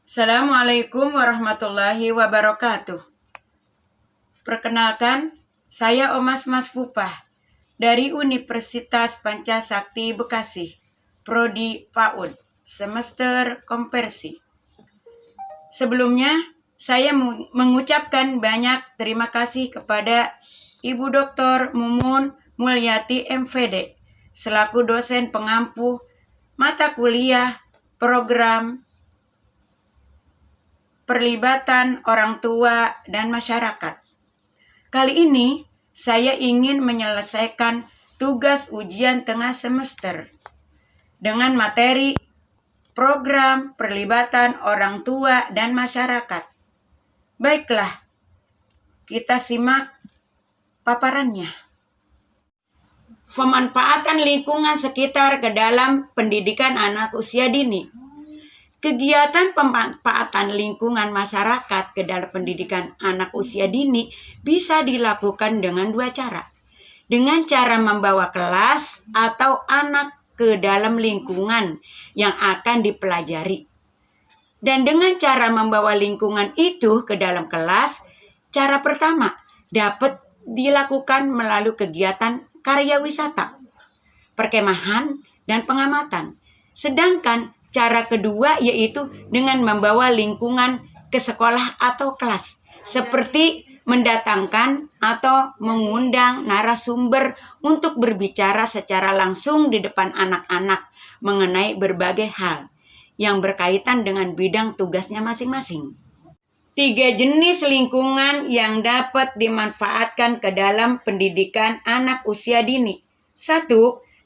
Assalamualaikum warahmatullahi wabarakatuh. Perkenalkan, saya Omas Mas Pupah dari Universitas Pancasakti Bekasi, Prodi PAUD, semester konversi. Sebelumnya, saya mengucapkan banyak terima kasih kepada Ibu Dr. Mumun Mulyati MVD selaku dosen pengampu mata kuliah program perlibatan orang tua dan masyarakat. Kali ini saya ingin menyelesaikan tugas ujian tengah semester dengan materi program perlibatan orang tua dan masyarakat. Baiklah, kita simak paparannya. Pemanfaatan lingkungan sekitar ke dalam pendidikan anak usia dini. Kegiatan pemanfaatan lingkungan masyarakat ke dalam pendidikan anak usia dini bisa dilakukan dengan dua cara. Dengan cara membawa kelas atau anak ke dalam lingkungan yang akan dipelajari. Dan dengan cara membawa lingkungan itu ke dalam kelas, cara pertama dapat dilakukan melalui kegiatan karya wisata, perkemahan, dan pengamatan. Sedangkan cara kedua yaitu dengan membawa lingkungan ke sekolah atau kelas, seperti mendatangkan atau mengundang narasumber untuk berbicara secara langsung di depan anak-anak mengenai berbagai hal yang berkaitan dengan bidang tugasnya masing-masing. 3 jenis lingkungan yang dapat dimanfaatkan ke dalam pendidikan anak usia dini. 1.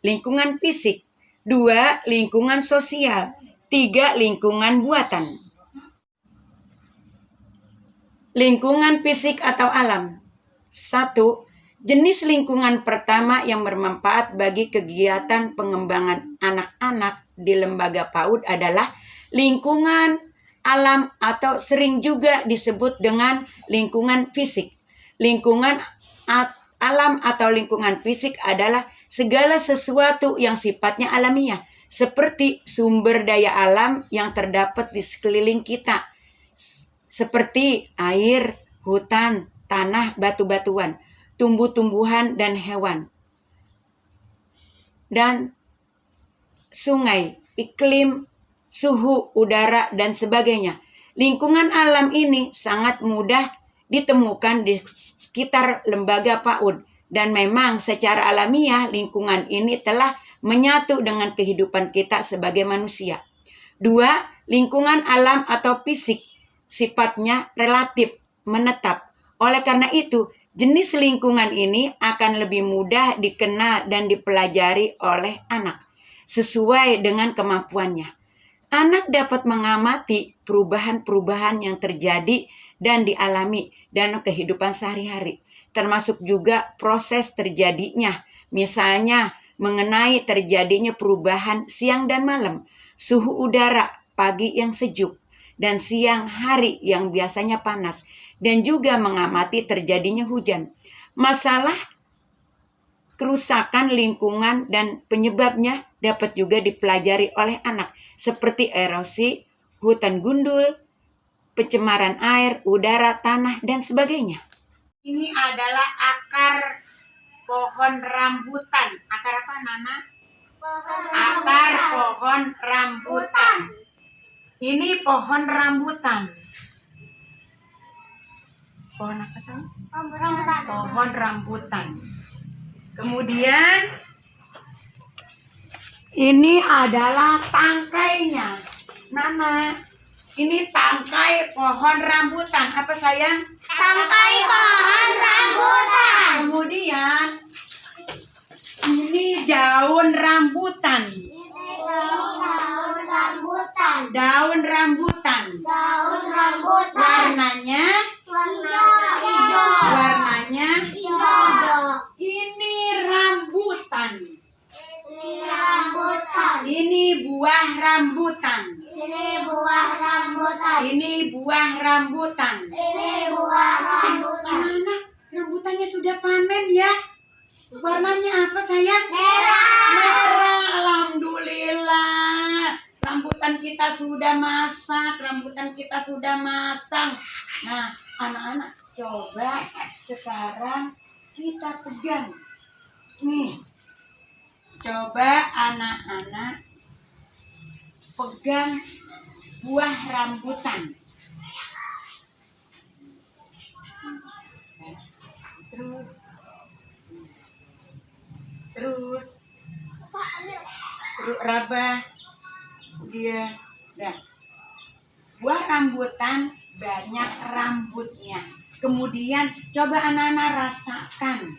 Lingkungan fisik. 2. Lingkungan sosial. 3. Lingkungan buatan. Lingkungan fisik atau alam. 1. Jenis lingkungan pertama yang bermanfaat bagi kegiatan pengembangan anak-anak di lembaga PAUD adalah lingkungan alam atau sering juga disebut dengan lingkungan fisik. Lingkungan alam atau lingkungan fisik adalah segala sesuatu yang sifatnya alamiah, seperti sumber daya alam yang terdapat di sekeliling kita, seperti air, hutan, tanah, batu-batuan, tumbuh-tumbuhan, dan hewan, dan sungai, iklim, suhu udara, dan sebagainya. Lingkungan alam ini sangat mudah ditemukan di sekitar lembaga PAUD, dan memang secara alamiah lingkungan ini telah menyatu dengan kehidupan kita sebagai manusia. 2. Lingkungan alam atau fisik sifatnya relatif, menetap. Oleh karena itu, jenis lingkungan ini akan lebih mudah dikenal dan dipelajari oleh anak sesuai dengan kemampuannya. Anak dapat mengamati perubahan-perubahan yang terjadi dan dialami dalam kehidupan sehari-hari, termasuk juga proses terjadinya, misalnya mengenai terjadinya perubahan siang dan malam, suhu udara pagi yang sejuk, dan siang hari yang biasanya panas, dan juga mengamati terjadinya hujan. Masalah kerusakan lingkungan dan penyebabnya dapat juga dipelajari oleh anak, seperti erosi, hutan gundul, pencemaran air, udara, tanah, dan sebagainya. Ini adalah akar pohon rambutan. Akar apa, Nana? Akar pohon rambutan. Ini pohon rambutan. Pohon apa sih? Pohon rambutan. Kemudian ini adalah tangkainya. Nana, ini tangkai pohon rambutan. Apa sayang? Tangkai pohon rambutan. Kemudian ini daun rambutan. Daun rambutan. Daun rambutan. Daun rambutan. Warnanya hijau. Warnanya Hijau. ini rambutan. Ini rambutan. Ini buah rambutan. Ini buah rambutan. Ini buah rambutan. Ini buah rambutan. Mana rambutannya sudah panen ya? Warnanya apa sayang? Merah. Merah. Alhamdulillah. rambutan kita sudah masak, rambutan kita sudah matang. Nah, anak-anak coba sekarang kita pegang. Nih, coba anak-anak pegang buah rambutan. Terus raba dia. Nah, buah rambutan banyak rambutnya. Kemudian coba anak-anak rasakan.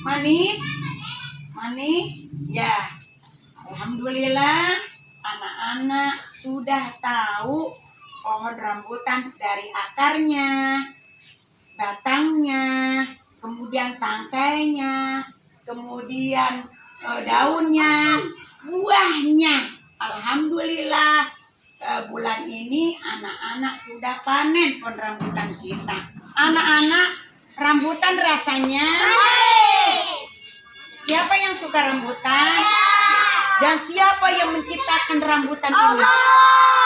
Manis? Manis? Ya. Alhamdulillah anak-anak sudah tahu pohon rambutan dari akarnya, batangnya, kemudian tangkainya, kemudian daunnya, buahnya. Alhamdulillah bulan ini anak-anak sudah panen pohon rambutan kita. Anak-anak, rambutan rasanya siapa yang suka rambutan? Dan siapa yang menciptakan rambutan ini?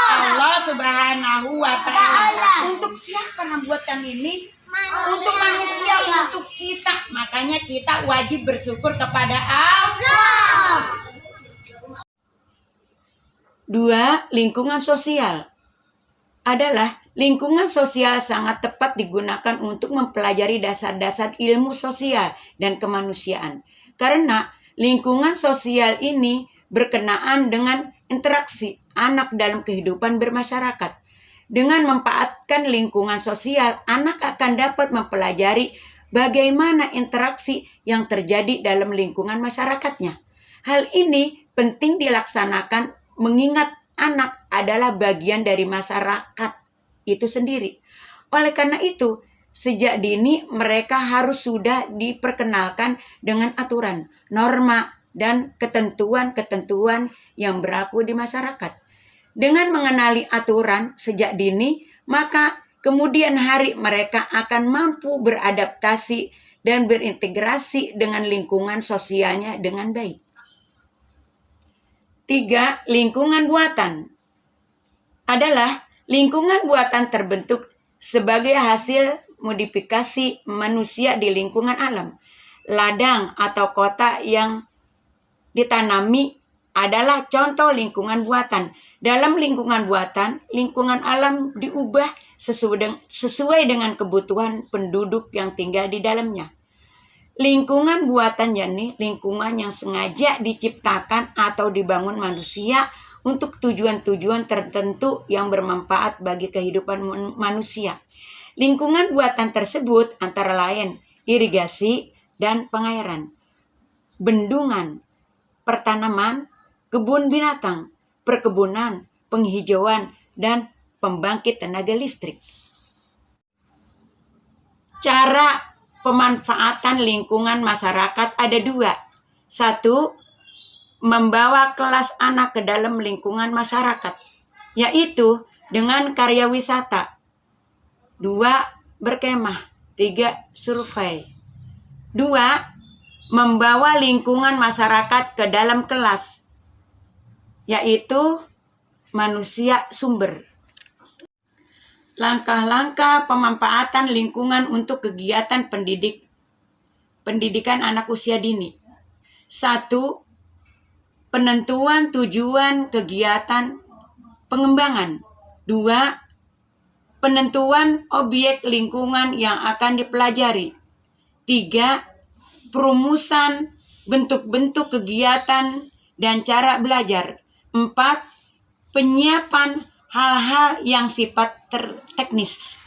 Allah Subhanahu wa Ta'ala. Untuk siapa rambutan ini? Untuk manusia, untuk kita. Makanya kita wajib bersyukur kepada Allah. 2. Lingkungan sosial. Adalah lingkungan sosial sangat tepat digunakan untuk mempelajari dasar-dasar ilmu sosial dan kemanusiaan. Karena lingkungan sosial ini berkenaan dengan interaksi anak dalam kehidupan bermasyarakat. Dengan memanfaatkan lingkungan sosial, anak akan dapat mempelajari bagaimana interaksi yang terjadi dalam lingkungan masyarakatnya. Hal ini penting dilaksanakan mengingat anak adalah bagian dari masyarakat itu sendiri. Oleh karena itu, sejak dini mereka harus sudah diperkenalkan dengan aturan, norma, dan ketentuan-ketentuan yang berlaku di masyarakat. Dengan mengenali aturan sejak dini, maka kemudian hari mereka akan mampu beradaptasi dan berintegrasi dengan lingkungan sosialnya dengan baik. 3. Lingkungan buatan. Adalah lingkungan buatan terbentuk sebagai hasil modifikasi manusia di lingkungan alam. Ladang atau kota yang ditanami adalah contoh lingkungan buatan. Dalam lingkungan buatan, lingkungan alam diubah sesuai dengan kebutuhan penduduk yang tinggal di dalamnya. Lingkungan buatan yakni lingkungan yang sengaja diciptakan atau dibangun manusia untuk tujuan-tujuan tertentu yang bermanfaat bagi kehidupan manusia. Lingkungan buatan tersebut antara lain irigasi dan pengairan, bendungan, pertanaman, kebun binatang, perkebunan, penghijauan, dan pembangkit tenaga listrik. Cara pemanfaatan lingkungan masyarakat ada 2. 1. Membawa kelas anak ke dalam lingkungan masyarakat, yaitu dengan karya wisata. 2. Berkemah. 3. Survei. 2. Membawa lingkungan masyarakat ke dalam kelas, yaitu manusia sumber. Langkah-langkah pemanfaatan lingkungan untuk kegiatan pendidikan anak usia dini. 1. Penentuan tujuan kegiatan pengembangan. 2. Penentuan objek lingkungan yang akan dipelajari. 3. Perumusan bentuk-bentuk kegiatan dan cara belajar. 4. Penyiapan hal-hal yang sifat teknis.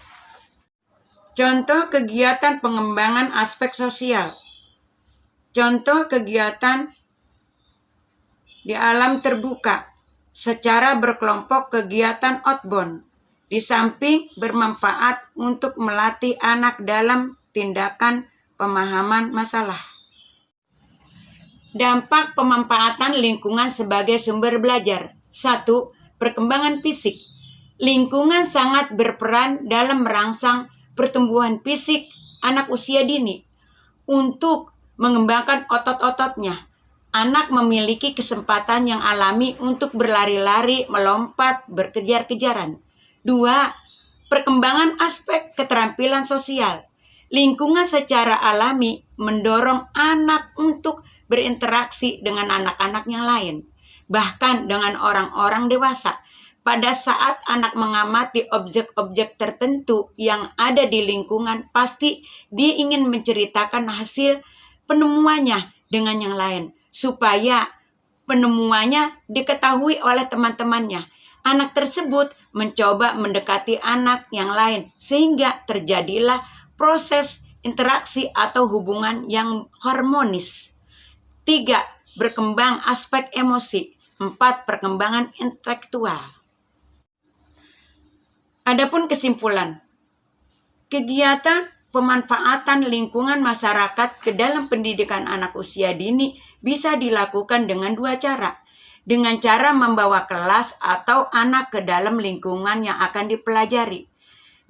Contoh kegiatan pengembangan aspek sosial. Contoh kegiatan di alam terbuka secara berkelompok kegiatan outbound. Di samping bermanfaat untuk melatih anak dalam tindakan pemahaman masalah. Dampak pemanfaatan lingkungan sebagai sumber belajar. 1. Perkembangan fisik. Lingkungan sangat berperan dalam merangsang pertumbuhan fisik anak usia dini. Untuk mengembangkan otot-ototnya. Anak memiliki kesempatan yang alami untuk berlari-lari, melompat, berkejar-kejaran. 2. Perkembangan aspek keterampilan sosial. Lingkungan secara alami mendorong anak untuk berinteraksi dengan anak-anak yang lain, bahkan dengan orang-orang dewasa. Pada saat anak mengamati objek-objek tertentu yang ada di lingkungan, pasti dia ingin menceritakan hasil penemuannya dengan yang lain, supaya penemuannya diketahui oleh teman-temannya. Anak tersebut mencoba mendekati anak yang lain, sehingga terjadilah proses interaksi atau hubungan yang harmonis. 3. Berkembang aspek emosi. 4. Perkembangan intelektual. Adapun kesimpulan, kegiatan pemanfaatan lingkungan masyarakat ke dalam pendidikan anak usia dini bisa dilakukan dengan 2 cara. Dengan cara membawa kelas atau anak ke dalam lingkungan yang akan dipelajari.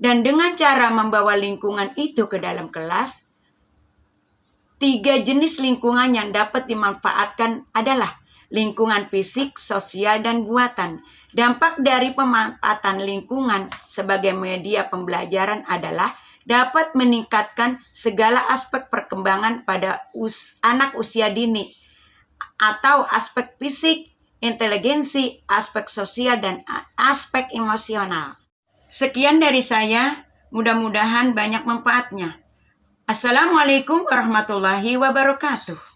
Dan dengan cara membawa lingkungan itu ke dalam kelas, 3 jenis lingkungan yang dapat dimanfaatkan adalah lingkungan fisik, sosial, dan buatan. Dampak dari pemanfaatan lingkungan sebagai media pembelajaran adalah dapat meningkatkan segala aspek perkembangan pada anak usia dini, atau aspek fisik, inteligensi, aspek sosial, dan aspek emosional. Sekian dari saya, mudah-mudahan banyak manfaatnya. Assalamualaikum warahmatullahi wabarakatuh.